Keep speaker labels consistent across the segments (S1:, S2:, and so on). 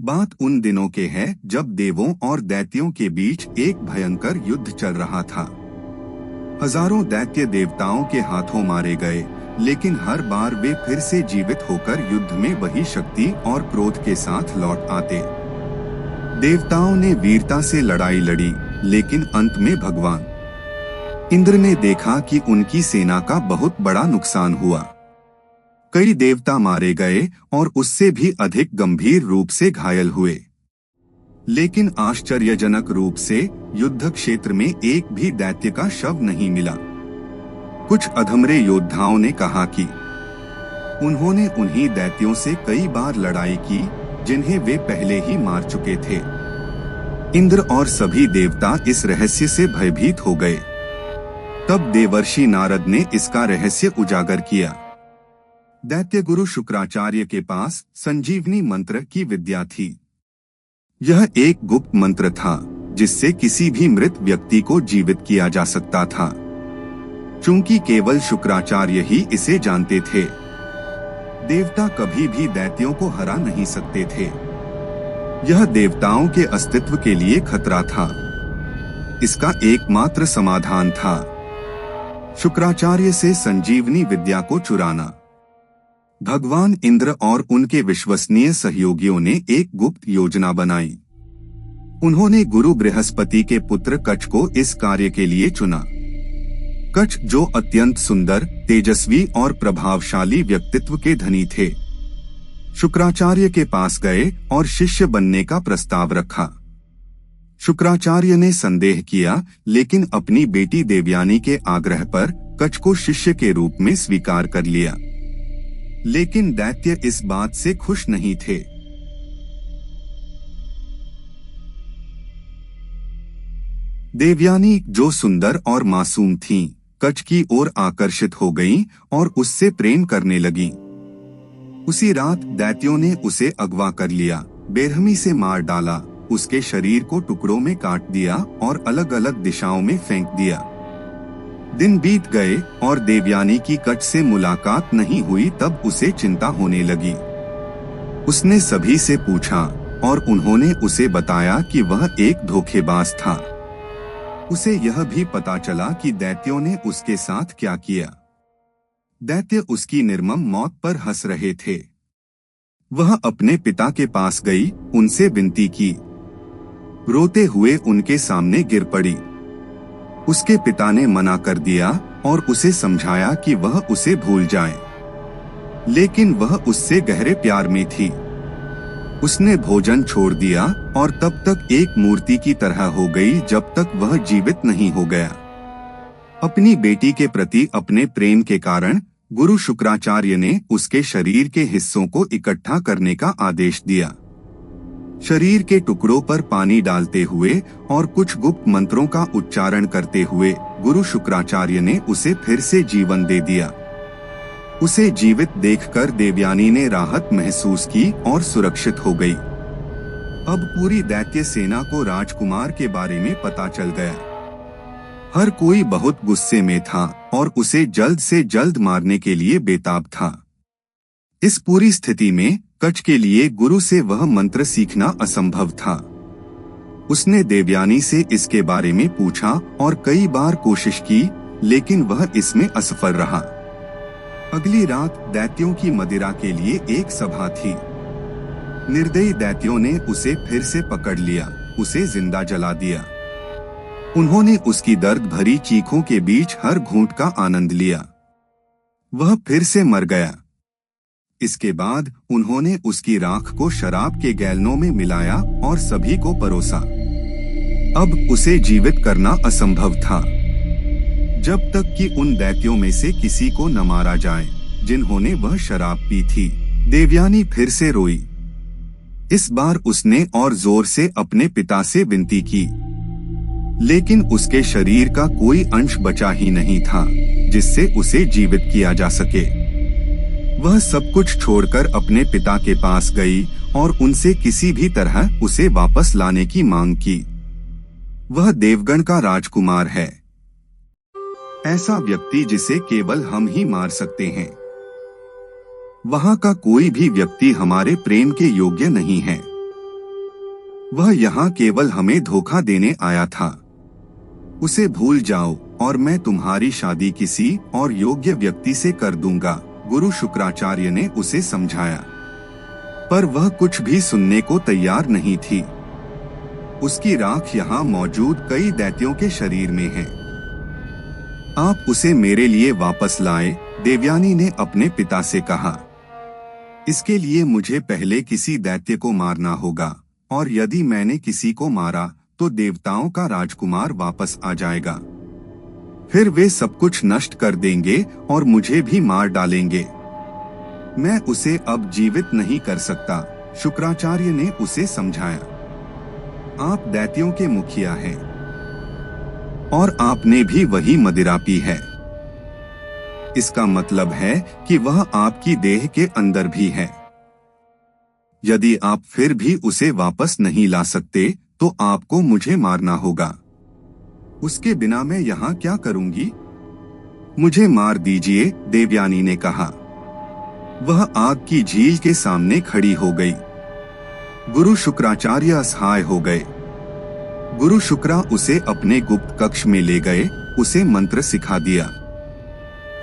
S1: बात उन दिनों के है जब देवों और दैत्यों के बीच एक भयंकर युद्ध चल रहा था। हजारों दैत्य देवताओं के हाथों मारे गए, लेकिन हर बार वे फिर से जीवित होकर युद्ध में वही शक्ति और क्रोध के साथ लौट आते। देवताओं ने वीरता से लड़ाई लड़ी, लेकिन अंत में भगवान इंद्र ने देखा कि उनकी सेना का बहुत बड़ा नुकसान हुआ। कई देवता मारे गए और उससे भी अधिक गंभीर रूप से घायल हुए। लेकिन आश्चर्यजनक रूप से युद्ध क्षेत्र में एक भी दैत्य का शव नहीं मिला। कुछ अधमरे योद्धाओं ने कहा कि उन्होंने उन्हीं दैत्यों से कई बार लड़ाई की जिन्हें वे पहले ही मार चुके थे। इंद्र और सभी देवता इस रहस्य से भयभीत हो गए। तब देवर्षि नारद ने इसका रहस्य उजागर किया। दैत्य गुरु शुक्राचार्य के पास संजीवनी मंत्र की विद्या थी। यह एक गुप्त मंत्र था जिससे किसी भी मृत व्यक्ति को जीवित किया जा सकता था, चूंकि केवल शुक्राचार्य ही इसे जानते थे। देवता कभी भी दैत्यों को हरा नहीं सकते थे। यह देवताओं के अस्तित्व के लिए खतरा था। इसका एकमात्र समाधान था शुक्राचार्य से संजीवनी विद्या को चुराना। भगवान इंद्र और उनके विश्वसनीय सहयोगियों ने एक गुप्त योजना बनाई। उन्होंने गुरु बृहस्पति के पुत्र कच्छ को इस कार्य के लिए चुना। कच्छ, जो अत्यंत सुंदर, तेजस्वी और प्रभावशाली व्यक्तित्व के धनी थे, शुक्राचार्य के पास गए और शिष्य बनने का प्रस्ताव रखा। शुक्राचार्य ने संदेह किया, लेकिन अपनी बेटी देवयानी के आग्रह पर कच्छ को शिष्य के रूप में स्वीकार कर लिया। लेकिन दैत्य इस बात से खुश नहीं थे। देवयानी, जो सुंदर और मासूम थीं, कच्छ की ओर आकर्षित हो गईं और उससे प्रेम करने लगीं। उसी रात दैत्यों ने उसे अगवा कर लिया, बेरहमी से मार डाला, उसके शरीर को टुकड़ों में काट दिया और अलग अलग दिशाओं में फेंक दिया। दिन बीत गए और देवयानी की कच्छ से मुलाकात नहीं हुई। तब उसे चिंता होने लगी। उसने सभी से पूछा और उन्होंने उसे बताया कि वह एक धोखेबाज था। उसे यह भी पता चला कि दैत्यों ने उसके साथ क्या किया। दैत्य उसकी निर्मम मौत पर हंस रहे थे। वह अपने पिता के पास गई, उनसे विनती की। रोते हुए उनके सामने गिर पड़ी। उसके पिता ने मना कर दिया और उसे समझाया कि वह उसे भूल जाए, लेकिन वह उससे गहरे प्यार में थी। उसने भोजन छोड़ दिया और तब तक एक मूर्ति की तरह हो गई जब तक वह जीवित नहीं हो गया। अपनी बेटी के प्रति अपने प्रेम के कारण गुरु शुक्राचार्य ने उसके शरीर के हिस्सों को इकट्ठा करने का आदेश दिया। शरीर के टुकड़ों पर पानी डालते हुए और कुछ गुप्त मंत्रों का उच्चारण करते हुए गुरु शुक्राचार्य ने उसे फिर से जीवन दे दिया। उसे जीवित देखकर देवयानी ने राहत महसूस की और सुरक्षित हो गई। अब पूरी दैत्य सेना को राजकुमार के बारे में पता चल गया। हर कोई बहुत गुस्से में था और उसे जल्द से जल्द मारने के लिए बेताब था। इस पूरी स्थिति में कच्छ के लिए गुरु से वह मंत्र सीखना असंभव था। उसने देवयानी से इसके बारे में पूछा और कई बार कोशिश की, लेकिन वह इसमें असफल रहा। अगली रात दैत्यों की मदिरा के लिए एक सभा थी। निर्दयी दैत्यों ने उसे फिर से पकड़ लिया, उसे जिंदा जला दिया। उन्होंने उसकी दर्द भरी चीखों के बीच हर घूंट का आनंद लिया। वह फिर से मर गया। इसके बाद उन्होंने उसकी राख को शराब के गैलनों में मिलाया और सभी को परोसा। अब उसे जीवित करना असंभव था, जब तक कि उन दैत्यों में से किसी को न मारा जाए जिन्होंने वह शराब पी थी। देवयानी फिर से रोई। इस बार उसने और जोर से अपने पिता से विनती की, लेकिन उसके शरीर का कोई अंश बचा ही नहीं था जिससे उसे जीवित किया जा सके। वह सब कुछ छोड़कर अपने पिता के पास गई और उनसे किसी भी तरह उसे वापस लाने की मांग की। वह देवगण का राजकुमार है, ऐसा व्यक्ति जिसे केवल हम ही मार सकते हैं। वहाँ का कोई भी व्यक्ति हमारे प्रेम के योग्य नहीं है। वह यहाँ केवल हमें धोखा देने आया था। उसे भूल जाओ और मैं तुम्हारी शादी किसी और योग्य व्यक्ति से कर दूंगा, गुरु शुक्राचार्य ने उसे समझाया। पर वह कुछ भी सुनने को तैयार नहीं थी। उसकी राख यहाँ मौजूद कई दैत्यों के शरीर में है। आप उसे मेरे लिए वापस लाए, देवयानी ने अपने पिता से कहा। इसके लिए मुझे पहले किसी दैत्य को मारना होगा, और यदि मैंने किसी को मारा तो देवताओं का राजकुमार वापस आ जाएगा। फिर वे सब कुछ नष्ट कर देंगे और मुझे भी मार डालेंगे। मैं उसे अब जीवित नहीं कर सकता, शुक्राचार्य ने उसे समझाया। आप दैत्यों के मुखिया हैं और आपने भी वही मदिरा पी है। इसका मतलब है कि वह आपकी देह के अंदर भी है। यदि आप फिर भी उसे वापस नहीं ला सकते तो आपको मुझे मारना होगा। उसके बिना मैं यहाँ क्या करूंगी? मुझे मार दीजिए, देवयानी ने कहा। वह आग की झील के सामने खड़ी हो गई। गुरु शुक्राचार्य असहाय हो गए। गुरु शुक्रा उसे अपने गुप्त कक्ष में ले गए, उसे मंत्र सिखा दिया।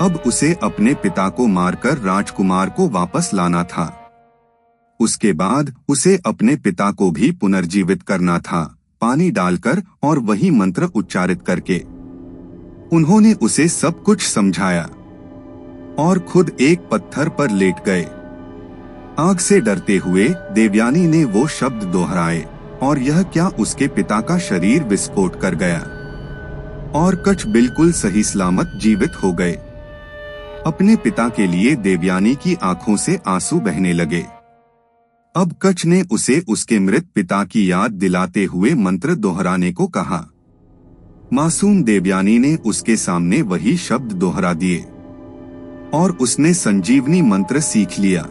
S1: अब उसे अपने पिता को मारकर राजकुमार को वापस लाना था। उसके बाद उसे अपने पिता को भी पुनर्जीवित करना था, पानी डालकर और वही मंत्र उच्चारित करके। उन्होंने उसे सब कुछ समझाया और खुद एक पत्थर पर लेट गए। आग से डरते हुए देवयानी ने वो शब्द दोहराए, और यह क्या उसके पिता का शरीर विस्फोट कर गया और कच बिल्कुल सही सलामत जीवित हो गए। अपने पिता के लिए देवयानी की आंखों से आंसू बहने लगे। अब कच ने उसे उसके मृत पिता की याद दिलाते हुए मंत्र दोहराने को कहा। मासूम देवयानी ने उसके सामने वही शब्द दोहरा दिए और उसने संजीवनी मंत्र सीख लिया।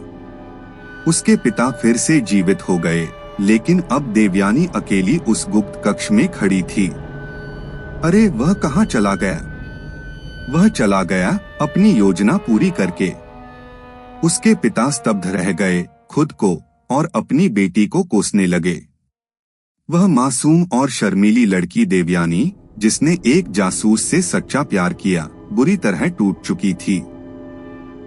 S1: उसके पिता फिर से जीवित हो गए, लेकिन अब देवयानी अकेली उस गुप्त कक्ष में खड़ी थी। अरे वह कहाँ चला गया? वह चला गया अपनी योजना पूरी करके। उसके पिता स्तब्ध रह गए, खुद को और अपनी बेटी को कोसने लगे। वह मासूम और शर्मीली लड़की देवयानी, जिसने एक जासूस से सच्चा प्यार किया, बुरी तरह टूट चुकी थी।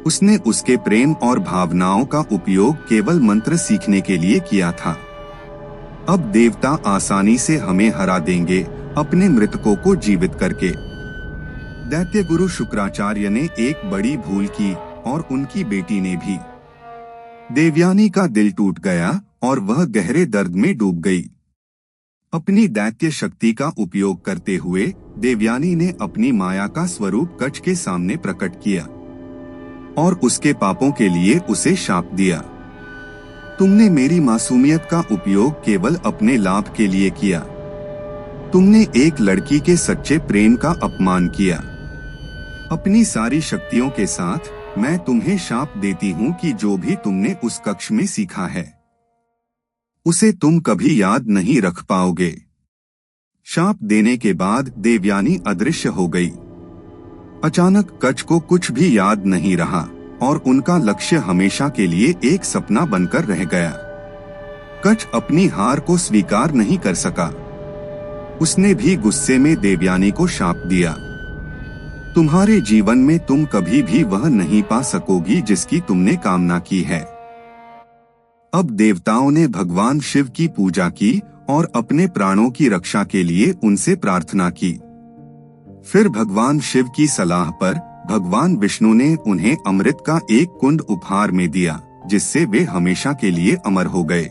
S1: उसने उसके प्रेम और भावनाओं का उपयोग केवल मंत्र सीखने के लिए किया था। अब देवता आसानी से हमें हरा देंगे, अपने मृतकों को जीवित करके। दैत्य गुरु शुक्राचार्य ने एक बड़ी भूल की और उनकी बेटी ने भी। देवयानी का दिल टूट गया और वह गहरे दर्द में डूब गई। अपनी दैत्य शक्ति का उपयोग करते हुए देवयानी ने अपनी माया का स्वरूप कच के सामने प्रकट किया और उसके पापों के लिए उसे शाप दिया। तुमने मेरी मासूमियत का उपयोग केवल अपने लाभ के लिए किया। तुमने एक लड़की के सच्चे प्रेम का अपमान किया। अपनी सारी शक्तियों के साथ मैं तुम्हें शाप देती हूँ कि जो भी तुमने उस कक्ष में सीखा है, उसे तुम कभी याद नहीं रख पाओगे। शाप देने के बाद देवयानी अदृश्य हो गई। अचानक कच को कुछ भी याद नहीं रहा और उनका लक्ष्य हमेशा के लिए एक सपना बनकर रह गया। कच अपनी हार को स्वीकार नहीं कर सका। उसने भी गुस्से में देवयानी को शाप दिया। तुम्हारे जीवन में तुम कभी भी वह नहीं पा सकोगी जिसकी तुमने कामना की है। अब देवताओं ने भगवान शिव की पूजा की और अपने प्राणों की रक्षा के लिए उनसे प्रार्थना की। फिर भगवान शिव की सलाह पर भगवान विष्णु ने उन्हें अमृत का एक कुंड उपहार में दिया, जिससे वे हमेशा के लिए अमर हो गए।